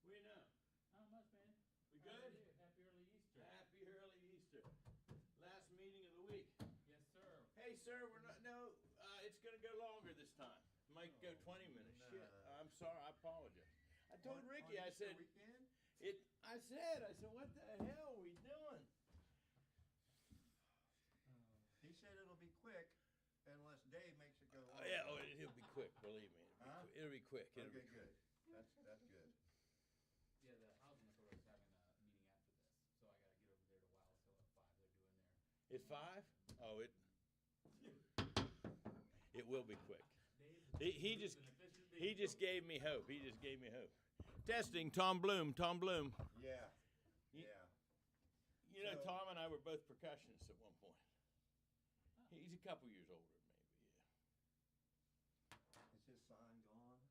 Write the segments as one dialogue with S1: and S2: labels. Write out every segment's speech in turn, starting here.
S1: We know.
S2: Not much, man.
S1: We
S2: How are
S1: good?
S2: you? Happy early Easter.
S1: Happy early Easter. Last meeting of the week.
S2: Yes, sir.
S1: Hey, sir, we're not. No, it's gonna go longer this time. Might go 20 minutes.
S3: no.
S1: Shit. I'm sorry. I apologize. I told Ricky.
S3: On
S1: I
S3: Easter
S1: said
S3: weekend?
S1: it. I said. What the hell are we doing?
S3: He said it'll be quick unless Dave makes it go long.
S1: Oh yeah. Oh, it'll be quick. Believe me.
S3: Huh?
S1: It'll be quick. It'll
S3: Okay,
S1: be quick.
S3: good. That's good.
S2: Yeah, the housing authority is having a meeting after this, so I gotta get over there to Wild Hill at 5. They're doing their.
S1: At 5? Oh, it will be quick. He just gave me hope. He just gave me hope. Testing. Tom Bloom. Tom Bloom.
S3: Yeah.
S1: You-
S3: Yeah.
S1: You know,
S3: So-
S1: Tom and I were both percussionists at one point. He's a couple years older, maybe. Yeah.
S3: Is his sign gone?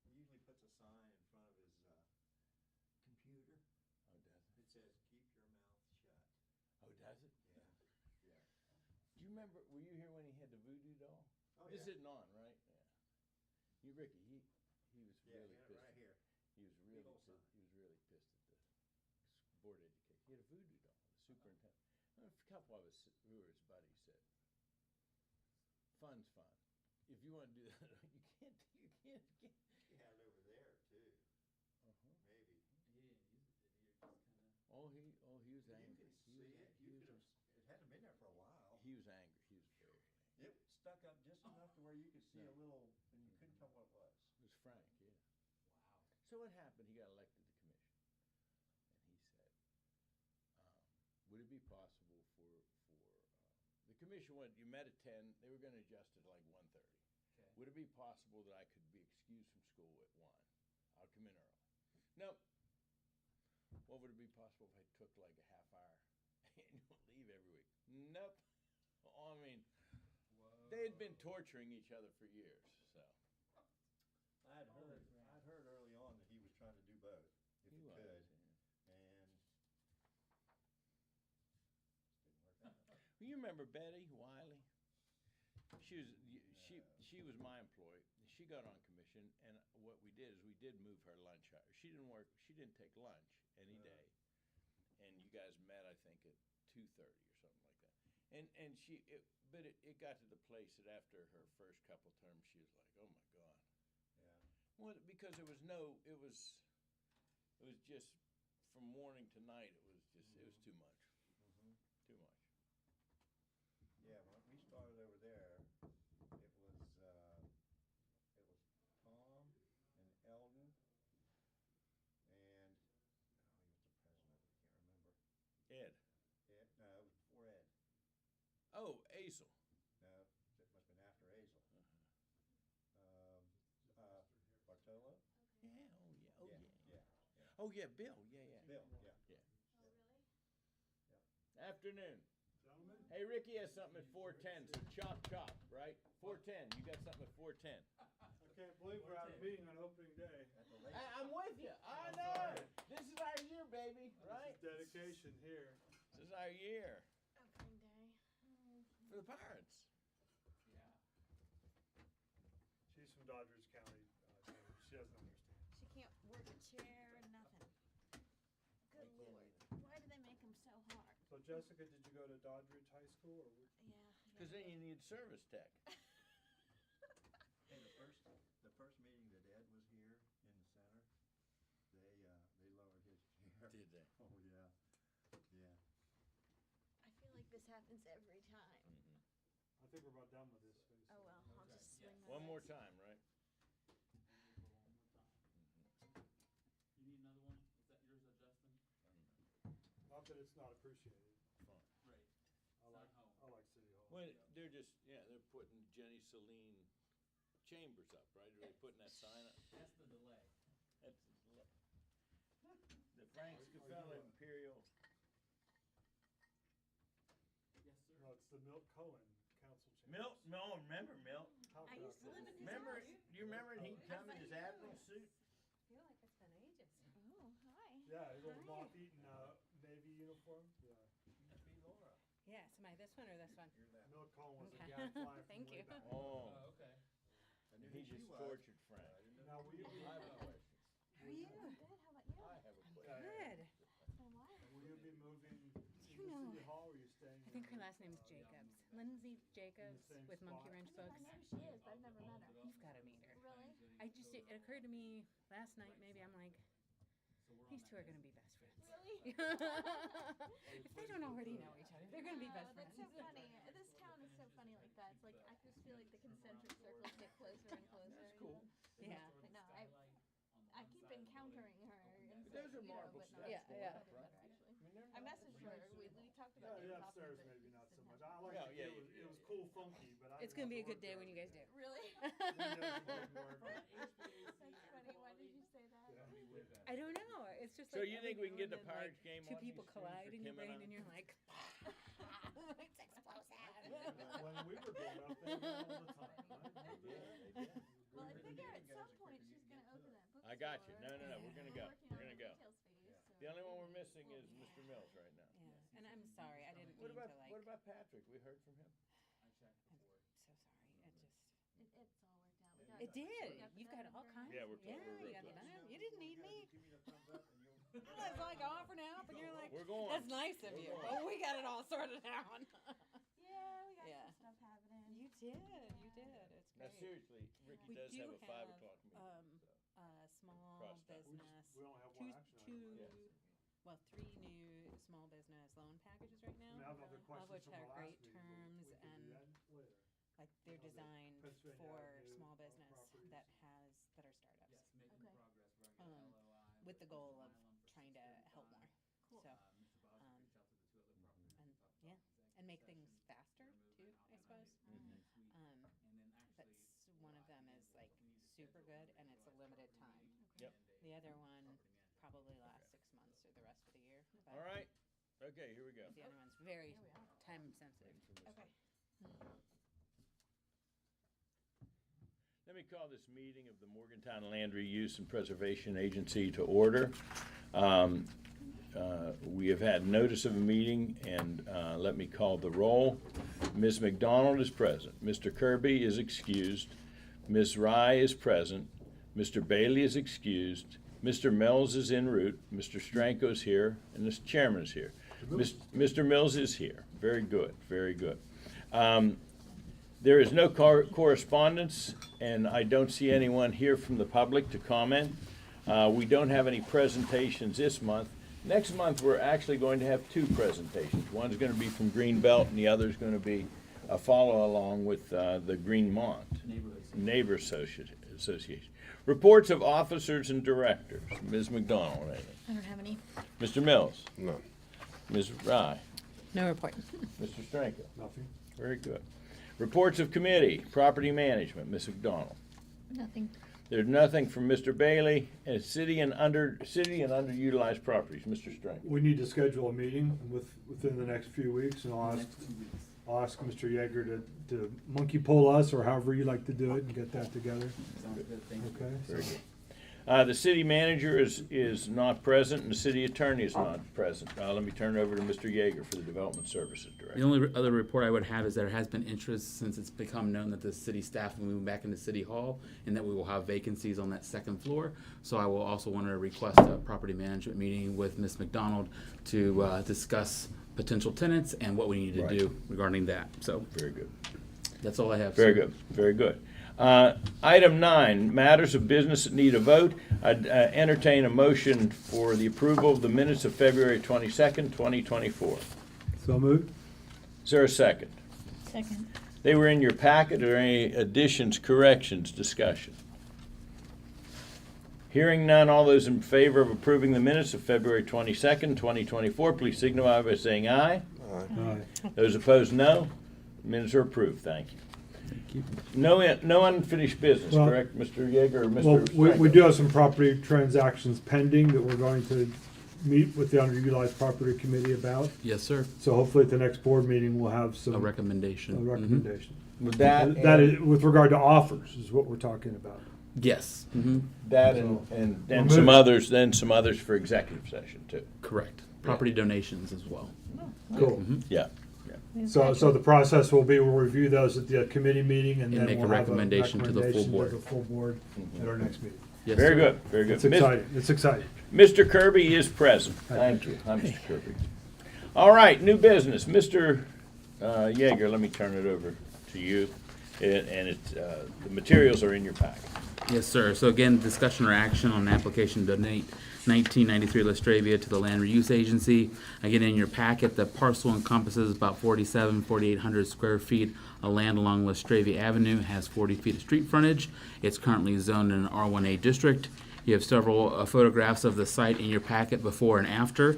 S3: He usually puts a sign in front of his computer.
S1: Oh, does it?
S3: It says, "Keep your mouth shut."
S1: Oh, does it?
S3: Yeah. Yeah.
S1: Do you remember? Were you here when he had the voodoo doll?
S3: Oh,
S1: This
S3: yeah.
S1: isn't on, right? Yeah. You, Ricky. He was
S3: Yeah,
S1: really
S3: yeah,
S1: pissed.
S3: right here.
S1: He was really
S3: old
S1: pissed.
S3: sign.
S1: He was really pissed at the board of education. He had a voodoo doll. The superintendent. A couple of us who were his buddies said, "Fun's fun. If you want to do that, you can't. You can't.
S3: He had it over there too.
S1: Uh-huh.
S3: Maybe.
S2: He didn't use it, did he? Or just kinda.
S1: Oh, he was
S3: You
S1: angry.
S3: can
S1: He
S3: see
S1: was
S3: it.
S1: ang- he
S3: You
S1: was
S3: could have. It hadn't been there for a while.
S1: He was angry. He was very angry.
S3: It stuck up just enough to where you could see
S1: Yeah.
S3: a little, and you couldn't tell what it was.
S1: It was Frank, yeah.
S2: Wow.
S1: So what happened? He got elected to commission, and he said, "Would it be possible for the commission? Went. You met at 10. They were going to adjust it to like 1:30.
S2: Okay.
S1: Would it be possible that I could be excused from school at 1? I'll come in early. Nope. What would it be possible if I took like a half-hour annual leave every week? Nope. I mean,
S2: Whoa.
S1: they had been torturing each other for years, so.
S3: I'd heard early on that he was trying to do both, if he
S1: was,
S3: could,
S1: yeah.
S3: and just didn't work out.
S1: Well, you remember Betty Wiley? She was my employee. She got on commission, and what we did is we did move her lunch hour. She didn't work. She didn't take lunch any day, and you guys met I think at 2:30 or something like that. And but it got to the place that after her first couple terms, she was like, "Oh my God."
S3: Yeah.
S1: Well, because it was just from morning to night. It was too much, too much.
S3: Yeah, when we started over there, it was Tom and Eldon, and he was the president. I can't remember.
S1: Ed.
S3: Ed? No, it was before Ed.
S1: Oh, Azel.
S3: No, it must have been after Azel. Bartolo.
S1: Yeah. Oh yeah. Oh yeah.
S3: Yeah.
S1: Oh yeah. Bill. Yeah. Yeah.
S3: Bill. Yeah.
S1: Yeah.
S4: Oh, really?
S1: Afternoon.
S5: Gentlemen?
S1: Hey, Ricky has something at 4:10. So chop, right? 4:10. You got something at 4:10.
S5: I can't believe we're out of meeting on opening day.
S3: At the lake.
S1: I'm with you. I
S5: I'm
S1: know.
S5: sorry.
S1: This is our year, baby. Right?
S5: This is dedication here.
S1: This is our year
S4: Opening day.
S1: for the Pirates.
S2: Yeah.
S5: She's from Doddridge County. She doesn't understand.
S4: She can't work a chair, nothing. Good Lord. Why do they make them so hard?
S5: So Jessica, did you go to Doddridge High School or?
S4: Yeah.
S1: Because then you need service tech.
S3: Hey, the first meeting that Ed was here in the center, they lowered his chair.
S1: Did they?
S3: Oh yeah. Yeah.
S4: I feel like this happens every time.
S1: Mm-hmm.
S5: I think we're about done with this phase.
S4: Oh well, I'll just
S2: Yeah.
S4: swing my
S1: One more
S4: legs.
S1: time, right?
S2: And we'll go one more time. You need another one? Is that yours, Justin?
S5: Not that it's not appreciated.
S1: Fine.
S2: Right.
S5: I
S2: It's
S5: like,
S2: not home.
S5: I like City Hall.
S1: Well, they're putting Jenny Celine Chambers up, right? Are they putting that sign up?
S2: That's the delay.
S1: That's the Frank Scafella Imperial.
S2: Yes, sir.
S5: No, it's the Milt Cohen Council Chambers.
S1: Milt, no, remember Milt?
S5: How
S4: I
S5: could
S4: used to live in his
S1: Remember,
S4: house.
S1: do you remember he'd come in his admiral suit?
S6: I feel like it's been ages.
S4: Oh, hi.
S5: Yeah, his little
S4: Hi.
S5: moth-eaten Navy uniform. Yeah.
S3: Must be Laura.
S6: Yes, am I this one or this one?
S3: You're that.
S5: Milt Cohen was
S6: Okay.
S5: a gadfly from
S6: Thank
S5: way
S6: you.
S5: back.
S1: Oh,
S2: Okay.
S3: I knew
S1: he
S3: who she
S1: just
S3: was,
S1: tortured
S3: but
S1: Frank.
S3: I didn't know
S5: Now,
S3: who
S5: we,
S3: she
S1: I have a
S3: was.
S1: question.
S6: How are you?
S4: Good, how about you?
S1: I have a place.
S6: Good.
S4: It's been a while.
S5: Will you be moving into
S6: You know,
S5: City Hall, or are you staying?
S6: I think her
S5: in,
S6: last name's Jacobs. Lindsay Jacobs
S5: same
S6: with Monkey
S5: spot?
S6: Wrench
S4: I mean, I
S6: Books.
S4: know who she is, but I've never met her.
S6: You've got to meet her.
S4: Really?
S6: It occurred to me last night, maybe I'm like, these two are going to be best friends.
S4: Really?
S6: If they don't already know each other, they're going to be best
S4: That's
S6: friends.
S4: so funny. This town is so funny like that. It's like, I just feel like the concentric circles get closer and closer.
S1: That's
S4: you
S1: cool.
S4: know?
S6: Yeah.
S4: But no, I keep encountering her. And
S1: But those are marbles,
S4: but no,
S1: that's
S4: I've
S6: Yeah,
S4: met
S1: cool,
S4: her
S1: right?
S4: actually.
S1: I mean, they're
S4: I
S1: not-
S4: messaged her. We talked about
S5: Yeah,
S4: doing
S5: the
S4: coffee,
S5: upstairs
S4: but
S5: maybe not so
S4: just
S5: much.
S4: didn't
S5: I like
S1: No,
S5: it.
S1: yeah,
S5: It was cool, funky, but I
S6: It's
S5: didn't
S6: going to be a
S5: have
S6: good day
S5: work
S6: when you
S5: there
S6: guys do it.
S4: Really?
S5: Windows wouldn't work.
S4: That's funny. Why did you say that?
S5: Yeah.
S6: I don't know. It's just
S1: So
S6: like
S1: you
S6: every
S1: think we can
S6: now
S1: get the
S6: and then, like,
S1: Pirates game
S6: two
S1: on
S6: people
S1: these screens
S6: collide
S1: for
S6: in your
S1: Kim and
S6: brain
S1: I?
S6: and you're like, it's explosive.
S5: When we were growing up, they went all the time. Right?
S1: They did.
S4: Well, I figure at some point she's going to open that bookstore.
S1: I got you. No, we're gonna go.
S4: Working
S1: We're
S4: on
S1: gonna
S4: the
S1: go.
S4: retail space, so
S1: The only one we're
S4: maybe
S1: missing
S4: we'll
S1: is
S4: be-
S1: Mr. Mills right now.
S6: Yeah, and I'm sorry. I didn't
S1: What
S6: mean
S1: about
S6: to like.
S1: what about Patrick? We heard from him.
S6: I'm so sorry.
S4: It's all worked out. We got
S6: It did.
S4: we got the
S6: You've got all
S4: dining
S6: kinds.
S1: Yeah, we're
S6: Yeah,
S1: we're
S6: you
S1: real
S6: got the
S1: close.
S6: dining. You didn't need me.
S3: Give me the thumbs up and you'll.
S6: I was like offering up, and you're like,
S1: We're going.
S6: that's nice of you. Oh, we got it all sorted out.
S4: Yeah, we got
S6: Yeah.
S4: some stuff happening.
S6: You did. You did. It's
S1: Now
S6: great.
S1: seriously, Ricky
S6: We
S1: does
S6: do
S1: have a 5
S6: have,
S1: o'clock meeting.
S6: Small
S1: Crossed out.
S6: business.
S5: We only have
S6: Two,
S5: one action item.
S6: well, 3 new small business loan packages right
S5: I
S6: now.
S5: mean, I have other
S6: all of
S5: questions
S6: which
S5: from
S6: have
S5: the
S6: great
S5: last meeting.
S6: terms
S5: We can
S6: and
S5: do that later.
S6: like they're
S5: Another
S6: designed
S5: Pennsylvania
S6: for
S5: Avenue,
S6: small business
S5: properties.
S6: that are startups.
S2: Yes, making
S4: Okay.
S2: progress. We're gonna get
S6: Um,
S2: LOI
S6: with the goal of
S2: Asylum for
S6: trying to help
S2: 635.
S6: more.
S4: Cool.
S6: So,
S2: Mr. Bosworth
S6: um,
S2: reached out to the two other properties.
S6: and
S2: we talked about
S6: yeah,
S2: executive
S6: and make things
S2: session.
S6: faster
S2: They're moving
S6: too,
S2: out
S6: I
S2: on
S6: suppose.
S2: Monday next week.
S6: Um,
S2: And then actually.
S6: That's one of them is like
S2: we need to
S6: super
S2: schedule
S6: good and it's a limited
S2: property
S6: time.
S1: Yep.
S2: and a
S6: The other one
S2: property manager.
S6: probably lasts 6 months or the rest of the year. But
S1: All right. Okay, here we go.
S6: the other one's very
S4: Here we are.
S6: time sensitive.
S4: Okay.
S1: Let me call this meeting of the Morgantown Land Reuse and Preservation Agency to order. We have had notice of a meeting, and let me call the roll. Ms. McDonald is present. Mr. Kirby is excused. Ms. Rye is present. Mr. Bailey is excused. Mr. Mills is en route. Mr. Stranko is here, and the chairman is here. Mr. Mills is here. Very good, very good. There is no correspondence, and I don't see anyone here from the public to comment. We don't have any presentations this month. Next month, we're actually going to have 2 presentations. One's going to be from Greenbelt, and the other's going to be a follow-along with the Greenmont Neighbor Association. Reports of officers and directors. Ms. McDonald, anything?
S4: I don't have any.
S1: Mr. Mills?
S3: No.
S1: Ms. Rye?
S6: No report.
S1: Mr. Stranko?
S5: Nothing.
S1: Very good. Reports of committee, property management, Ms. McDonald.
S4: Nothing.
S1: There's nothing from Mr. Bailey, and city and underutilized properties, Mr. Strange.
S5: We need to schedule a meeting within the next few weeks, and I'll ask Mr. Yeager to monkey pull us, or however you like to do it, and get that together.
S2: Sounds good, thank you.
S5: Okay?
S1: Very good. The city manager is not present, and the city attorney is not present. Let me turn it over to Mr. Yeager for the Development Services
S2: The
S1: Director.
S2: only other report I would have is there has been interest since it's become known that the city staff will move back into City Hall and that we will have vacancies on that second floor. So I will also want to request a property management meeting with Ms. McDonald to discuss potential tenants and what we need to
S1: Right.
S2: do regarding that. So
S1: Very good.
S2: that's all I have.
S1: Very
S2: sir.
S1: good, very good. Item 9, matters of business that need a vote. I'd entertain a motion for the approval of the minutes of February 22nd, 2024.
S5: So moved?
S1: Is there a second?
S4: Second.
S1: They were in your packet. Are there any additions, corrections, discussion? Hearing none, all those in favor of approving the minutes of February 22nd, 2024, please signify by saying aye.
S5: Aye.
S1: Those opposed, no. Minutes are approved. Thank you. No unfinished business,
S5: Well-
S1: correct, Mr. Yeager or Mr.
S5: Well, we
S1: Franco?
S5: do have some property transactions pending that we're going to meet with the underutilized property committee about.
S2: Yes, sir.
S5: So hopefully at the next board meeting, we'll have some.
S2: A recommendation.
S5: A recommendation.
S1: With that,
S5: That
S1: and-
S5: is, with regard to offers, is what we're talking about.
S2: Yes. Mm-hmm.
S1: that
S5: So-
S1: and
S5: We'll
S1: some
S5: move.
S1: others, then some others for executive session too.
S2: Correct. Property donations as well.
S5: Cool.
S1: Yeah.
S5: So the process will be, we'll review those at the committee meeting, and
S2: And
S5: then
S2: make a
S5: we'll have a
S2: recommendation to the full
S5: recommendation
S2: board.
S5: to the full board at our next meeting.
S2: Yes,
S1: Very
S2: sir.
S1: good, very good.
S5: It's exciting, it's exciting.
S1: Mr. Kirby is present. Thank you. Hi, Mr. Kirby. All right, new business. Mr. Yeager, let me turn it over to you. The materials are in your packet.
S2: Yes, sir. So again, discussion or action on an application to donate 1993 Lestravia to the Land Reuse Agency. Again, in your packet, the parcel encompasses about 4,800 square feet of land along Lestravia Avenue, has 40 feet of street frontage. It's currently zoned in an R1A district. You have several photographs of the site in your packet before and after.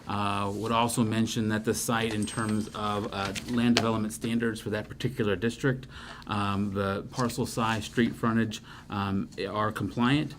S2: Would also mention that the site, in terms of land development standards for that particular district, the parcel size, street frontage are compliant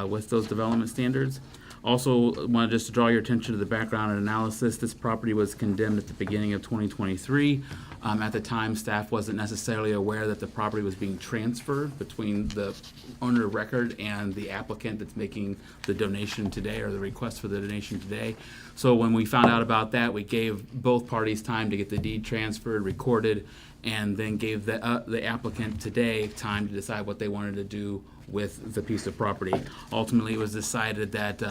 S2: with those development standards. Also, wanted just to draw your attention to the background and analysis. This property was condemned at the beginning of 2023. At the time, staff wasn't necessarily aware that the property was being transferred between the owner of record and the applicant that's making the donation today, or the request for the donation today. So when we found out about that, we gave both parties time to get the deed transferred, recorded, and then gave the applicant today time to decide what they wanted to do with the piece of property. Ultimately, it was decided that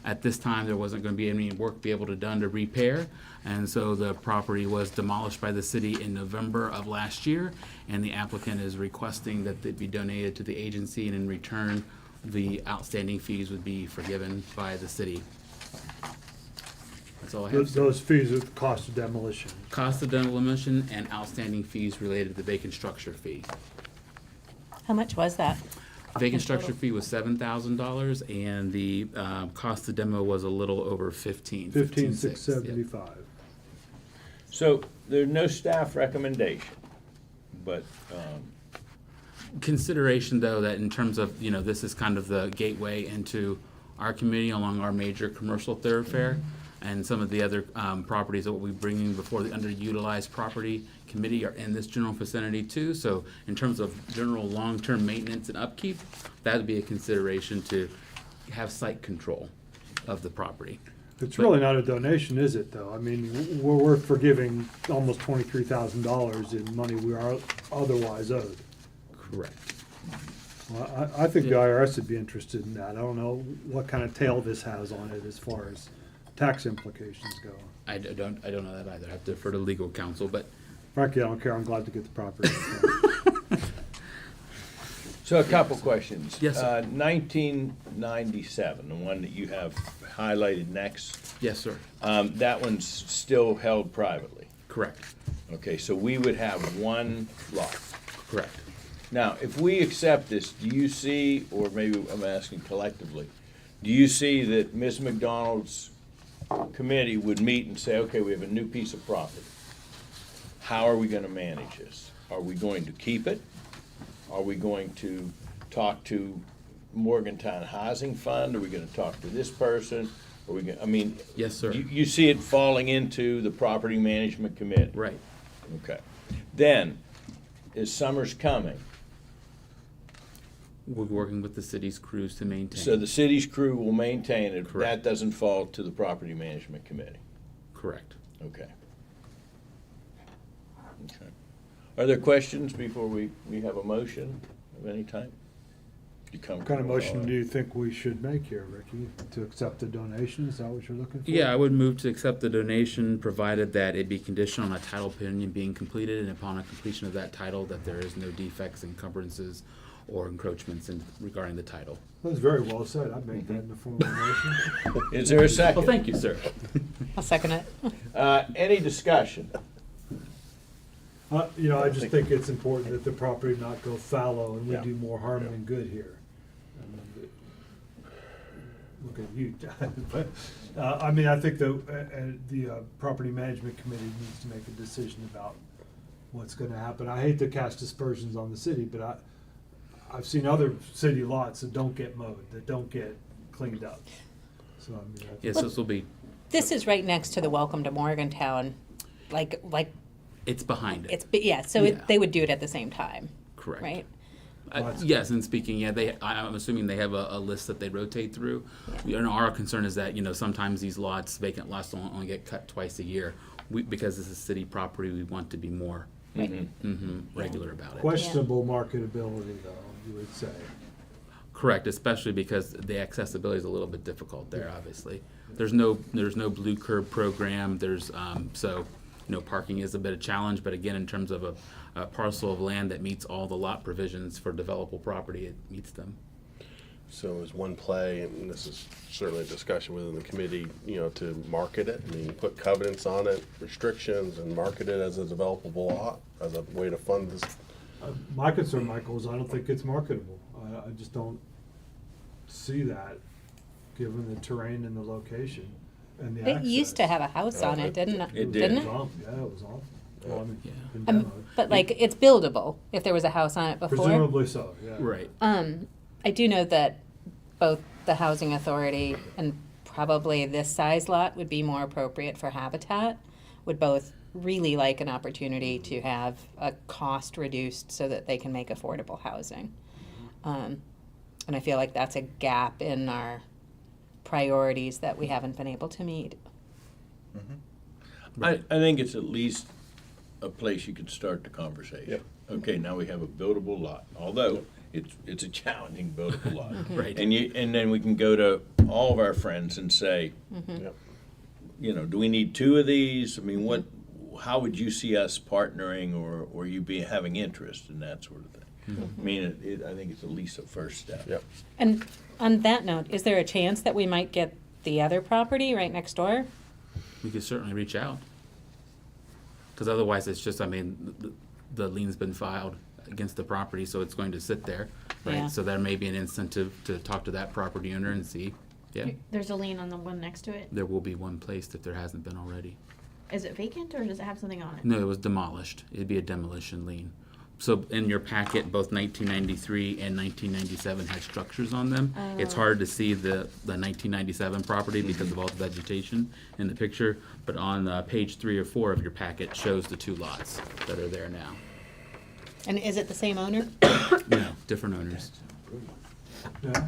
S2: at this time there wasn't going to be any work be able to done to repair, and so the property was demolished by the city in November of last year, and the applicant is requesting that it be donated to the agency, and in return the outstanding fees would be forgiven by the city. That's all I have, sir.
S5: Those fees are the cost of demolition.
S2: Cost of demolition and outstanding fees related to the vacant structure fee.
S6: How much was that?
S2: Vacant structure fee was $7,000, and the cost of demo was a little over
S5: 15,675.
S1: So there's no staff recommendation, but,
S2: Consideration, though, that in terms of, this is kind of the gateway into our community along our major commercial thoroughfare, and some of the other properties that we'll be bringing before the underutilized property committee are in this general vicinity too. So in terms of general long-term maintenance and upkeep, that would be a consideration to have site control of the property.
S5: It's really not a donation, is it, though? I mean, we're forgiving almost $23,000 in money we are otherwise owed.
S2: Correct.
S5: Well, I think the IRS would be interested in that. I don't know what kind of tail this has on it as far as tax implications go.
S2: I don't know that either. I have to defer to legal counsel, but
S5: Frankly, I don't care. I'm glad to get the property.
S1: so a couple questions.
S2: Yes, sir.
S1: 1997, the one that you have highlighted next,
S2: yes, sir.
S1: that one's still held privately.
S2: Correct.
S1: Okay, so we would have one lot.
S2: Correct.
S1: Now, if we accept this, do you see, or maybe I'm asking collectively, do you see that Ms. McDonald's committee would meet and say, okay, we have a new piece of property. How are we gonna manage this? Are we going to keep it? Are we going to talk to Morgantown Housing Fund? Are we gonna talk to this person? Are we gonna, I mean.
S2: Yes, sir.
S1: You see it falling into the property management committee?
S2: Right.
S1: Okay. Then, is summer's coming?
S2: We're working with the city's crews to maintain.
S1: So the city's crew will maintain it.
S2: Correct.
S1: That doesn't fall to the property management committee?
S2: Correct.
S1: Okay. Okay. Are there questions before we have a motion of any type? You come.
S5: What kind of motion do you think we should make here, Ricky? To accept the donation? Is that what you're looking for?
S2: Yeah, I would move to accept the donation, provided that it be conditional on a title opinion being completed, and upon a completion of that title, that there is no defects, encumbrances, or encroachments regarding the title.
S5: That was very well said. I'd make that in the form of a motion.
S1: Is there a second?
S2: Well, thank you, sir.
S6: I'll second it.
S1: Any discussion?
S5: I just think it's important that the property not go fallow and we
S1: Yeah.
S5: do more harm than good here. Look at you, but, I think the property management committee needs to make a decision about what's gonna happen. I hate to cast aspersions on the city, but I've seen other city lots that don't get mowed, that don't get cleaned up. So, I think
S2: Yes, this will be,
S6: This is right next to the Welcome to Morgantown, like
S2: it's behind it.
S6: so
S2: Yeah.
S6: they would do it at the same time,
S2: Correct.
S6: right?
S2: Yes, and speaking, I'm assuming they have a list that they rotate through. Our concern is that, sometimes these lots, vacant lots, don't only get cut twice a year. Because this is city property, we want to be more regular about it.
S5: questionable marketability, though, you would say.
S2: Correct, especially because the accessibility is a little bit difficult there, obviously. There's no blue curb program, so, parking is a bit of challenge, but again, in terms of a parcel of land that meets all the lot provisions for developable property, it meets them.
S7: So is one play, and this is certainly a discussion within the committee, to market it? I mean, put covenants on it, restrictions, and market it as a developable lot, as a way to fund this?
S5: My concern, Michael, is I don't think it's marketable. I just don't see that, given the terrain and the location and the
S6: It used to
S5: access.
S6: have a house on it, didn't it?
S1: It did.
S6: Didn't
S5: It
S6: it?
S5: was awful. Yeah, it was awful. Well, I mean,
S2: Yeah.
S5: been demoed.
S6: But like, it's buildable if there was a house on it before.
S5: Presumably so, yeah.
S2: Right.
S6: I do know that both the housing authority and probably this size lot would be more appropriate for Habitat, would both really like an opportunity to have a cost reduced so that they can make affordable housing. And I feel like that's a gap in our priorities that we haven't been able to meet.
S1: I think it's at least a place you could start the conversation.
S7: Yep.
S1: Okay, now we have a buildable lot, although it's a challenging buildable lot.
S2: Right.
S1: And then we can go to all of our friends and say,
S7: Yep.
S1: do we need two of these? I mean, how would you see us partnering, or you be having interest in that sort of thing? I mean, I think it's at least a first step.
S7: Yep.
S6: And on that note, is there a chance that we might get the other property right next door?
S2: We could certainly reach out. Because otherwise, it's just, the lien's been filed against the property, so it's going to sit there, right?
S6: Yeah.
S2: So there may be an incentive to talk to that property owner and see, yeah,
S4: There's a lien on the one next to it.
S2: there will be one placed if there hasn't been already.
S4: Is it vacant or does it have something on it?
S2: No, it was demolished. It'd be a demolition lien. So in your packet, both 1993 and 1997 had structures on them. It's hard to see the 1997 property because of all the vegetation in the picture, but on page 3 or 4 of your packet shows the two lots that are there now.
S6: And is it the same owner?
S2: No, different owners.
S5: Yeah.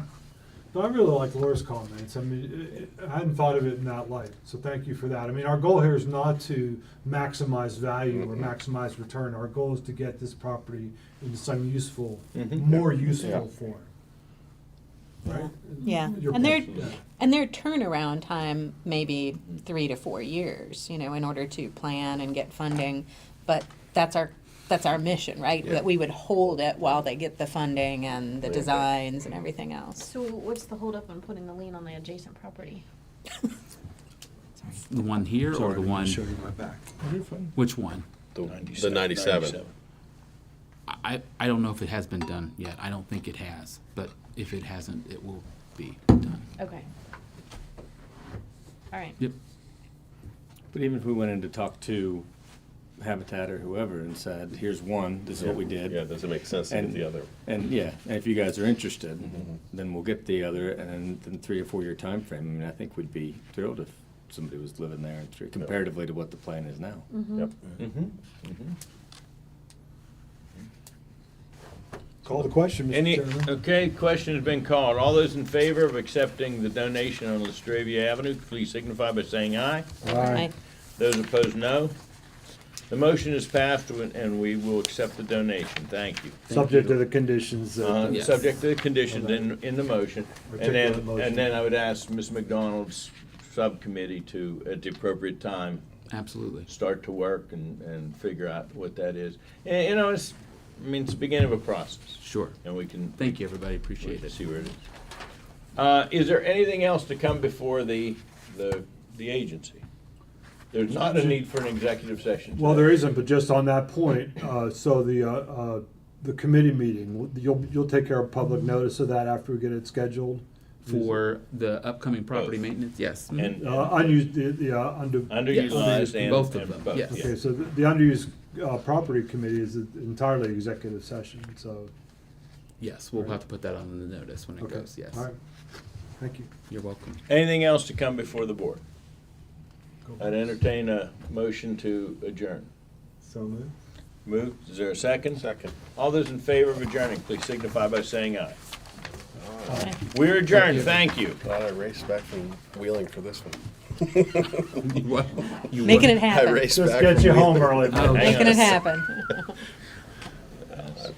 S5: No, I really like Laura's comments. I mean, I hadn't thought of it in that light, so thank you for that. I mean, our goal here is not to maximize value or maximize return. Our goal is to get this property into some useful, more useful form. Right?
S6: Yeah,
S5: Your
S6: and
S5: point, yeah.
S6: and their turnaround time may be 3 to 4 years, in order to plan and get funding. But that's our mission, right?
S7: Yeah.
S6: That we would hold it while they get the funding and the designs and everything else.
S4: So what's the holdup on putting the lien on the adjacent property?
S2: The one here or the one,
S5: Show you my back.
S2: which one?
S7: The 97.
S2: I don't know if it has been done yet. I don't think it has, but if it hasn't, it will be done.
S4: Okay. All right.
S2: Yep.
S8: But even if we went in to talk to Habitat or whoever and said, here's one, this is what we did.
S7: Yeah, does it make sense to get
S8: And-
S7: the other?
S8: And yeah, and if you guys are interested, then we'll get the other, and then 3 or 4 year time frame. I mean, I think we'd be thrilled if somebody was living there comparatively to what the plan is now.
S7: Yep.
S5: Call the question, Mr.
S1: Any,
S5: Chairman.
S1: okay, question has been called. All those in favor of accepting the donation on Lestravia Avenue, please signify by saying aye.
S6: Aye.
S1: Those opposed, no. The motion is passed, and we will accept the donation. Thank you.
S5: Subject to the conditions.
S2: Yes.
S1: Subject to the conditions in the motion. And
S5: Articulate motion.
S1: and then I would ask Ms. McDonald's subcommittee to, at the appropriate time,
S2: Absolutely.
S1: start to work and figure out what that is. And, it's the beginning of a process,
S2: Sure.
S1: and we can.
S2: Thank you, everybody.
S1: we
S2: Appreciate
S1: can
S2: it.
S1: see where it is. Is there anything else to come before the agency? There's not a need for an executive session.
S5: Well,
S1: today.
S5: there isn't, but just on that point, so the committee meeting, you'll take care of public notice of that after we get it scheduled?
S2: For the upcoming property
S1: Both.
S2: maintenance, yes. Mhm.
S1: And
S5: Unused, under.
S1: underutilized and.
S2: Both of
S1: and
S2: them,
S1: both,
S2: yes.
S1: yeah.
S5: Okay, so the unused, property committee is entirely executive session, so,
S2: Yes, we'll have to put that on the notice when it
S5: okay,
S2: goes, yes.
S5: all right, thank you.
S2: You're welcome.
S1: Anything else to come before the board?
S5: Go
S1: I'd entertain a motion to adjourn.
S5: So moved.
S1: Moved. Is there a second?
S7: Second.
S1: All those in favor of adjourning, please signify by saying aye.
S6: Aye.
S1: We're adjourned. Thank you.
S7: Glad I raced back from Wheeling for this one.
S2: You
S6: Making it
S7: I
S6: happen.
S7: raced
S5: Just
S7: back
S5: get
S7: from
S5: you
S7: Wheeling.
S5: home early.
S2: Oh,
S6: Making it
S1: Hang on.
S6: happen.